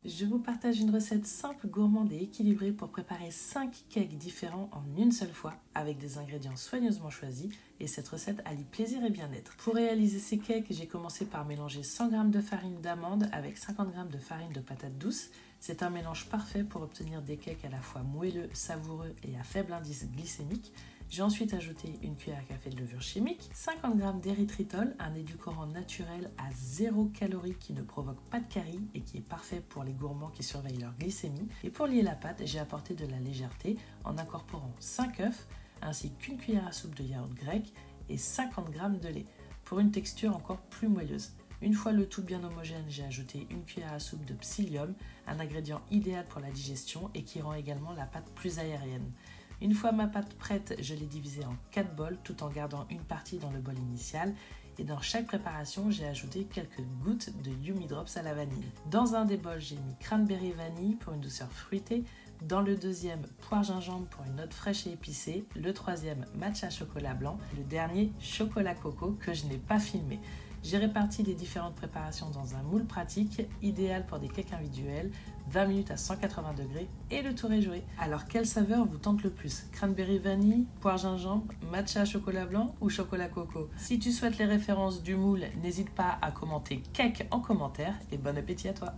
Je vous partage une recette simple, gourmande et équilibrée pour préparer 5 cakes différents en une seule fois avec des ingrédients soigneusement choisis et cette recette allie plaisir et bien-être. Pour réaliser ces cakes, j'ai commencé par mélanger 100 g de farine d'amande avec 50 g de farine de patate douce. C'est un mélange parfait pour obtenir des cakes à la fois moelleux, savoureux et à faible indice glycémique. J'ai ensuite ajouté une cuillère à café de levure chimique, 50 g d'érythritol, un édulcorant naturel à 0 calories qui ne provoque pas de caries et qui est parfait pour les gourmands qui surveillent leur glycémie. Et pour lier la pâte, j'ai apporté de la légèreté en incorporant 5 œufs ainsi qu'une cuillère à soupe de yaourt grec et 50 g de lait pour une texture encore plus moelleuse. Une fois le tout bien homogène, j'ai ajouté une cuillère à soupe de psyllium, un ingrédient idéal pour la digestion et qui rend également la pâte plus aérienne. Une fois ma pâte prête, je l'ai divisée en 4 bols tout en gardant une partie dans le bol initial. Et dans chaque préparation, j'ai ajouté quelques gouttes de Yummy Drops à la vanille. Dans un des bols, j'ai mis cranberry vanille pour une douceur fruitée. Dans le deuxième, poire gingembre pour une note fraîche et épicée. Le troisième, matcha chocolat blanc. Le dernier, chocolat coco que je n'ai pas filmé. J'ai réparti les différentes préparations dans un moule pratique, idéal pour des cakes individuels, 20 minutes à 180 degrés et le tour est joué. Alors quelle saveur vous tente le plus? Cranberry vanille, poire gingembre, matcha chocolat blanc ou chocolat coco? Si tu souhaites les références du moule, n'hésite pas à commenter cake en commentaire et bon appétit à toi!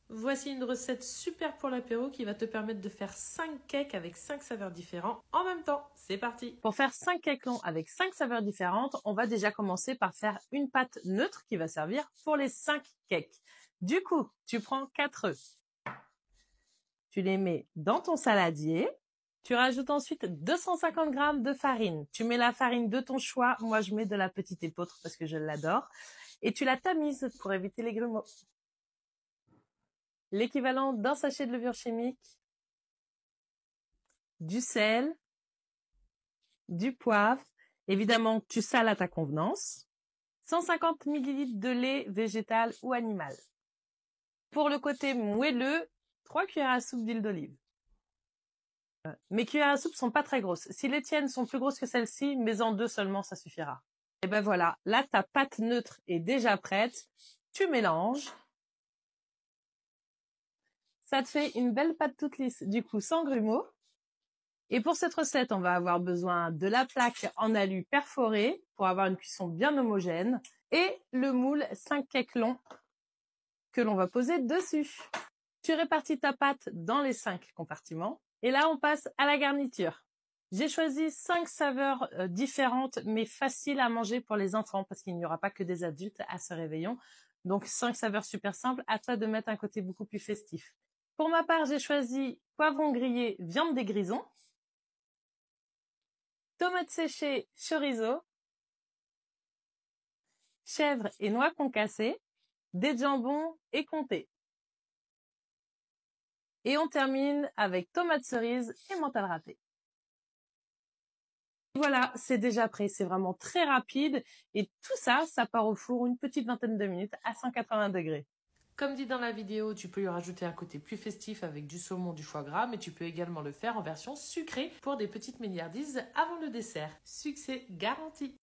Voici une recette super pour l'apéro qui va te permettre de faire 5 cakes avec 5 saveurs différentes en même temps. C'est parti! Pour faire 5 cakes longs avec 5 saveurs différentes, on va déjà commencer par faire une pâte neutre qui va servir pour les 5 cakes. Du coup, tu prends 4 œufs. Tu les mets dans ton saladier. Tu rajoutes ensuite 250 g de farine. Tu mets la farine de ton choix. Moi, je mets de la petite épeautre parce que je l'adore. Et tu la tamises pour éviter les grumeaux. L'équivalent d'un sachet de levure chimique, du sel, du poivre, évidemment tu sales à ta convenance, 150 ml de lait végétal ou animal. Pour le côté moelleux, 3 cuillères à soupe d'huile d'olive. Mes cuillères à soupe sont pas très grosses. Si les tiennes sont plus grosses que celles-ci, mets-en 2 seulement, ça suffira. Et ben voilà, là ta pâte neutre est déjà prête. Tu mélanges. Ça te fait une belle pâte toute lisse, du coup sans grumeaux. Et pour cette recette, on va avoir besoin de la plaque en alu perforée pour avoir une cuisson bien homogène et le moule 5 cakes longs que l'on va poser dessus. Tu répartis ta pâte dans les 5 compartiments et là on passe à la garniture. J'ai choisi 5 saveurs différentes mais faciles à manger pour les enfants parce qu'il n'y aura pas que des adultes à ce réveillon. Donc 5 saveurs super simples, à toi de mettre un côté beaucoup plus festif. Pour ma part, j'ai choisi poivron grillé, viande des grisons, tomates séchées chorizo, chèvre et noix concassées, des jambons et comté. Et on termine avec tomates cerises et mental râpé. Voilà, c'est déjà prêt, c'est vraiment très rapide et tout ça, ça part au four une petite vingtaine de minutes à 180 degrés. Comme dit dans la vidéo, tu peux lui rajouter un côté plus festif avec du saumon, du foie gras, mais tu peux également le faire en version sucrée pour des petites milliardises avant le dessert. Succès garanti!